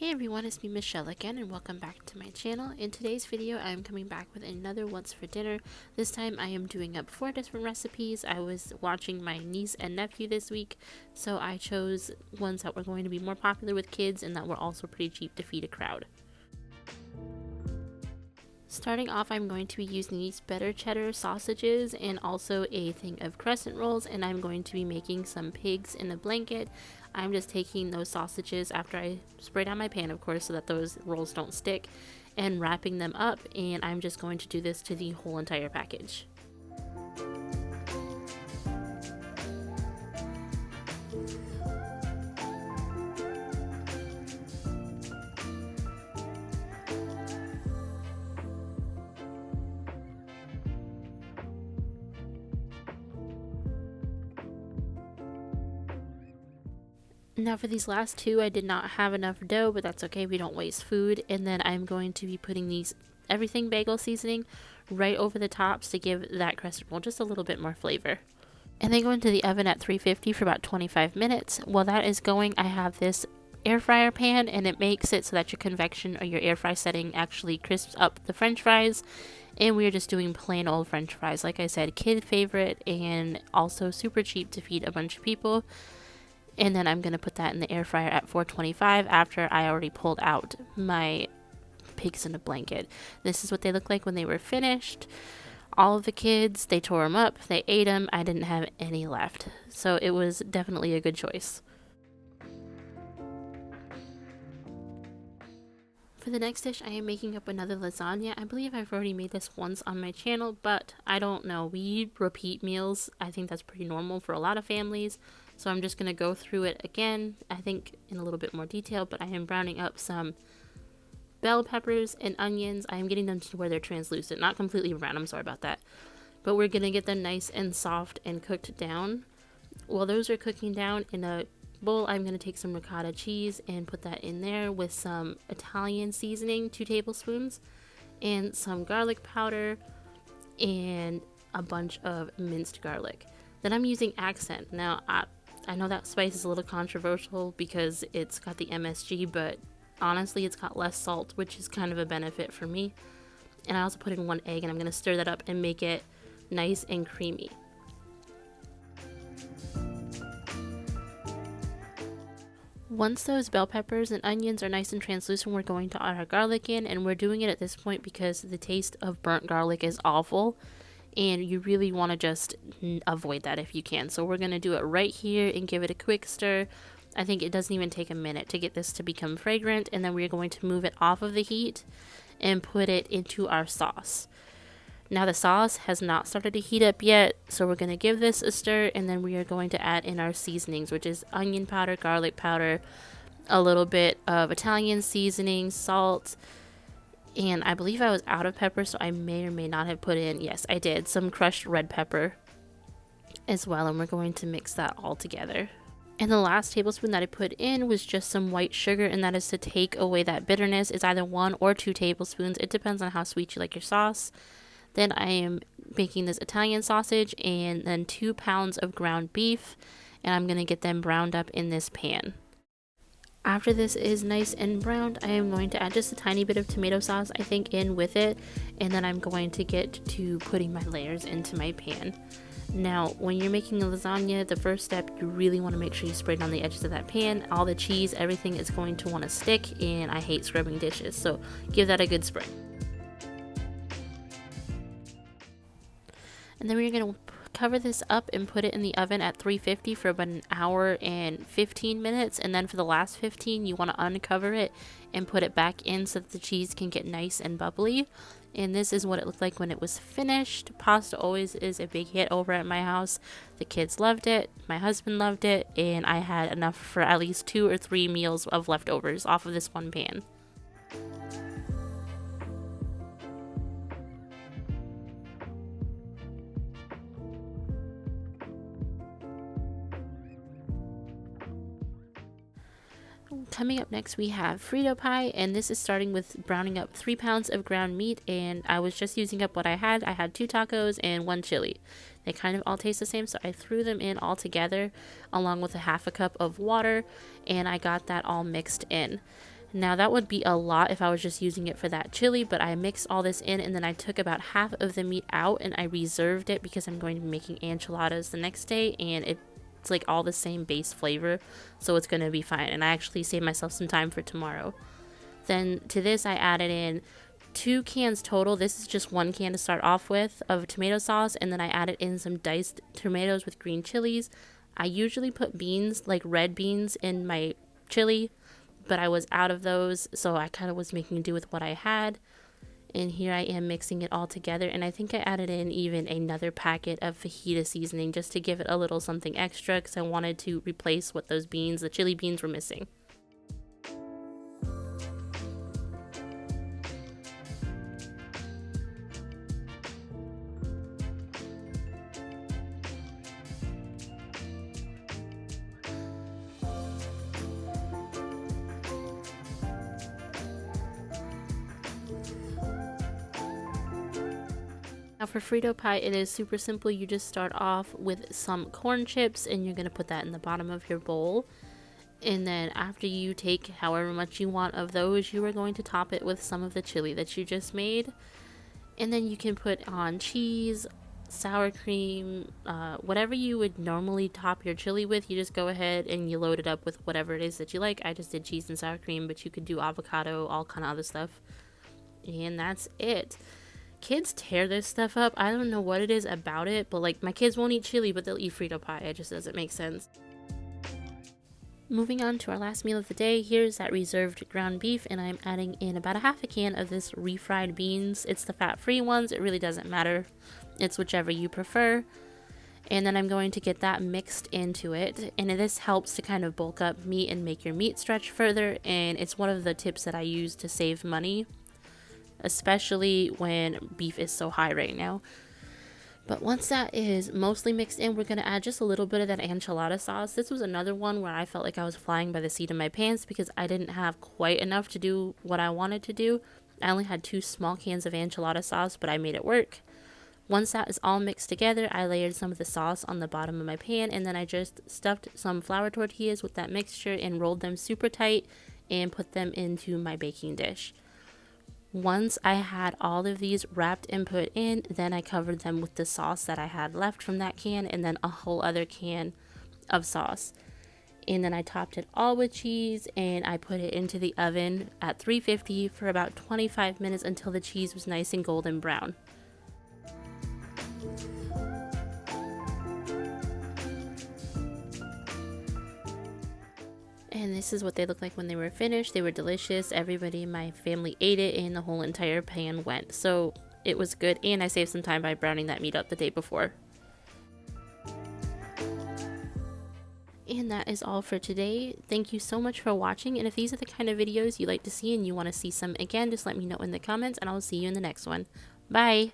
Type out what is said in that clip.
Hey everyone, it's me Michelle again and welcome back to my channel. In today's video I am coming back with another What's for Dinner. This time I am doing up 4 different recipes. I was watching my niece and nephew this week, so I chose ones that were going to be more popular with kids and that were also pretty cheap to feed a crowd. Starting off, I'm going to be using these better cheddar sausages and also a thing of crescent rolls, and I'm going to be making some pigs in a blanket. I'm just taking those sausages after I spray down my pan, of course, so that those rolls don't stick, and wrapping them up, and I'm just going to do this to the whole entire package. Now for these last two, I did not have enough dough, but that's okay, we don't waste food. And then I'm going to be putting these everything bagel seasoning right over the tops to give that crescent roll just a little bit more flavor. And then go into the oven at 350 for about 25 minutes. While that is going, I have this air fryer pan, and it makes it so that your convection or your air fry setting actually crisps up the french fries. And we are just doing plain old french fries. Like I said, kid favorite and also super cheap to feed a bunch of people. And then I'm going to put that in the air fryer at 425 after I already pulled out my pigs in a blanket. This is what they look like when they were finished. All of the kids, they tore them up, they ate them. I didn't have any left. So it was definitely a good choice. For the next dish, I am making up another lasagna. I believe I've already made this once on my channel, but I don't know. We repeat meals. I think that's pretty normal for a lot of families. So I'm just going to go through it again, I think in a little bit more detail, but I am browning up some bell peppers and onions. I am getting them to where they're translucent, not completely brown, I'm sorry about that. But we're going to get them nice and soft and cooked down. While those are cooking down in a bowl, I'm going to take some ricotta cheese and put that in there with some Italian seasoning, 2 tablespoons, and some garlic powder and a bunch of minced garlic. Then I'm using accent. Now, I know that spice is a little controversial because it's got the MSG, but honestly it's got less salt, which is kind of a benefit for me. And I also put in 1 egg, and I'm going to stir that up and make it nice and creamy. Once those bell peppers and onions are nice and translucent, we're going to add our garlic in, and we're doing it at this point because the taste of burnt garlic is awful. And you really want to just avoid that if you can. So we're going to do it right here and give it a quick stir. I think it doesn't even take a minute to get this to become fragrant. And then we're going to move it off of the heat and put it into our sauce. Now the sauce has not started to heat up yet, so we're going to give this a stir, and then we are going to add in our seasonings, which is onion powder, garlic powder, a little bit of Italian seasoning, salt, and I believe I was out of pepper, so I may or may not have put in, yes I did, some crushed red pepper as well, and we're going to mix that all together. And the last tablespoon that I put in was just some white sugar, and that is to take away that bitterness. It's either 1 or 2 tablespoons, it depends on how sweet you like your sauce. Then I am making this Italian sausage and then 2 pounds of ground beef, and I'm going to get them browned up in this pan. After this is nice and browned, I am going to add just a tiny bit of tomato sauce, I think, in with it, and then I'm going to get to putting my layers into my pan. Now, when you're making a lasagna, the first step, you really want to make sure you spray down the edges of that pan. All the cheese, everything is going to want to stick, and I hate scrubbing dishes, so give that a good spray. And then we're going to cover this up and put it in the oven at 350 for about 1 hour and 15 minutes. And then for the last 15, you want to uncover it and put it back in so that the cheese can get nice and bubbly. And this is what it looked like when it was finished. Pasta always is a big hit over at my house. The kids loved it, my husband loved it, and I had enough for at least 2 or 3 meals of leftovers off of this one pan. Coming up next, we have Frito Pie, and this is starting with browning up 3 pounds of ground meat, and I was just using up what I had. I had 2 tacos and 1 chili. They kind of all taste the same, so I threw them in all together along with a half a cup of water, and I got that all mixed in. Now that would be a lot if I was just using it for that chili, but I mixed all this in and then I took about half of the meat out and I reserved it because I'm going to be making enchiladas the next day, and it's like all the same base flavor, so it's going to be fine. And I actually saved myself some time for tomorrow. Then to this I added in 2 cans total. This is just 1 can to start off with of tomato sauce, and then I added in some diced tomatoes with green chilies. I usually put beans, like red beans, in my chili, but I was out of those, so I kind of was making do with what I had. And here I am mixing it all together, and I think I added in even another packet of fajita seasoning just to give it a little something extra because I wanted to replace what those beans, the chili beans, were missing. Now for Frito pie, it is super simple. You just start off with some corn chips and you're going to put that in the bottom of your bowl. And then after you take however much you want of those, you are going to top it with some of the chili that you just made. And then you can put on cheese, sour cream, whatever you would normally top your chili with. You just go ahead and you load it up with whatever it is that you like. I just did cheese and sour cream, but you could do avocado, all kind of other stuff. And that's it. Kids tear this stuff up. I don't know what it is about it, but like my kids won't eat chili, but they'll eat Frito pie. It just doesn't make sense. Moving on to our last meal of the day, here's that reserved ground beef, and I'm adding in about a half a can of this refried beans. It's the fat-free ones. It really doesn't matter. It's whichever you prefer. And then I'm going to get that mixed into it, and this helps to kind of bulk up meat and make your meat stretch further, and it's one of the tips that I use to save money, especially when beef is so high right now. But once that is mostly mixed in, we're going to add just a little bit of that enchilada sauce. This was another one where I felt like I was flying by the seat of my pants because I didn't have quite enough to do what I wanted to do. I only had 2 small cans of enchilada sauce, but I made it work. Once that is all mixed together, I layered some of the sauce on the bottom of my pan, and then I just stuffed some flour tortillas with that mixture and rolled them super tight and put them into my baking dish. Once I had all of these wrapped and put in, then I covered them with the sauce that I had left from that can, and then a whole other can of sauce. And then I topped it all with cheese, and I put it into the oven at 350 for about 25 minutes until the cheese was nice and golden brown. And this is what they looked like when they were finished. They were delicious. Everybody in my family ate it, and the whole entire pan went. So it was good, and I saved some time by browning that meat up the day before. And that is all for today. Thank you so much for watching, and if these are the kind of videos you like to see and you want to see some again, just let me know in the comments, and I will see you in the next one. Bye!